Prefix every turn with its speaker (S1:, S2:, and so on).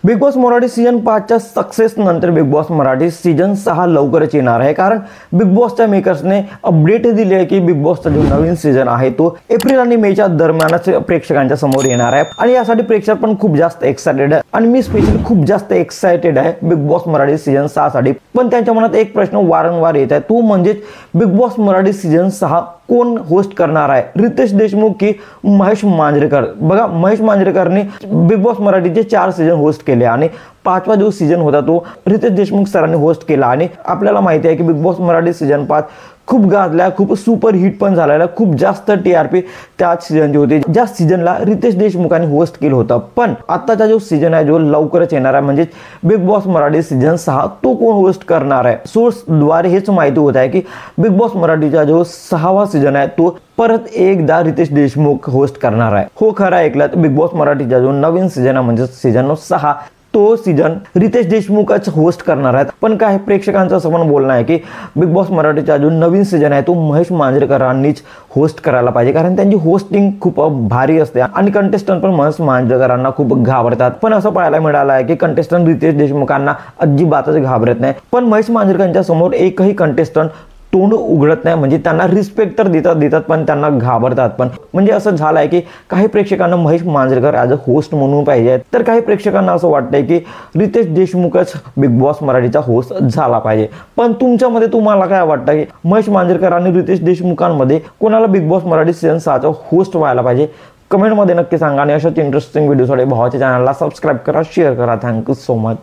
S1: Big Boss Marathi season 5 च्या success नंतर big Boss Marathi season 6 लवकरच येणार आहे। कारण बिग बॉसच्या मेकर्सने अपडेट दिली आहे की बिग बॉसचा जो नवीन सीझन आहे तो एप्रिल आणि मे च्या दरम्यानच प्रेक्षकांच्या समोर येणार आहे आणि यासाठी प्रेक्षक पण खूप जास्त एक्साइटेड आहे आणि मी स्पेशली खूप जास्त एक्साइटेड आहे बिग बॉस मराठी सीझन 6 साठी। पण त्यांच्या मनात एक प्रश्न वारंवार येत आहे, तो म्हणजे बिग बॉस मराठी सीझन 6 कोण होस्ट करणार आहे, रितेश देशमुख की महेश मांजरेकर। बघा, महेश मांजरेकरने बिग बॉस मराठीचे 4 सीझन होस्ट केले आणि 5वा जो सीझन होता तो रितेश देशमुख सरांनी होस्ट केला आणि आपल्याला माहिती आहे की बिग बॉस मराठी सीझन 5 खूप गाजला, खूप सुपर हिट पण झालेला, खूप जास्त टीआरपी त्या सीझनची होती ज्या सीझनला रितेश देशमुखांनी होस्ट केलं होतं। पण आताचा जो सीझन आहे जो लवकरच येणार आहे म्हणजे बिग बॉस मराठी सीझन 6 तो कोण होस्ट करणार आहे। सोर्स द्वारे हेच माहिती होत आहे की बिग बॉस मराठीचा जो 6वा सीझन आहे तो परत एकदा रितेश देशमुख होस्ट करणार आहे। हो, खरं ऐकलं, बिग बॉस मराठीचा जो नवीन सीझन आहे म्हणजे सीझन 6 तो सीझन रितेश देशमुखच होस्ट करणार आहेत। पण काही प्रेक्षकांचं असं पण बोलणं आहे की बिग बॉस मराठीचा जो नवीन सीझन आहे तो महेश मांजरेकरांनीच होस्ट करायला पाहिजे, कारण त्यांची होस्टिंग खूप भारी असते आणि कंटेस्टंट पण महेश मांजरेकरांना खूप घाबरतात। पण असं पाहायला मिळालं आहे की कंटेस्टंट रितेश देशमुखांना अजिबातच घाबरत नाही, पण महेश मांजरेकरांच्या समोर एकही कंटेस्टंट तोंड उघडत नाही, म्हणजे त्यांना रिस्पेक्ट तर देतात पण त्यांना घाबरतात पण। म्हणजे असं झालंय की काही प्रेक्षकांना Mahesh Manjrekar as a host म्हणून पाहिजे, तर काही प्रेक्षकांना असं वाटतंय की रितेश देशमुखच बिग बॉस मराठीचा होस्ट झाला पाहिजे। पण तुमच्यामध्ये तुम्हाला काय वाटतं की महेश मांजरेकर आणि रितेश देशमुखांमध्ये कोणाला बिग बॉस मराठी सीझन 6चा होस्ट व्हायला पाहिजे? कमेंटमध्ये नक्की सांगा आणि अशाच इंटरेस्टिंग व्हिडिओसाठी भावाच्या चॅनलला सबस्क्राईब करा, शेअर करा। Thank you so much.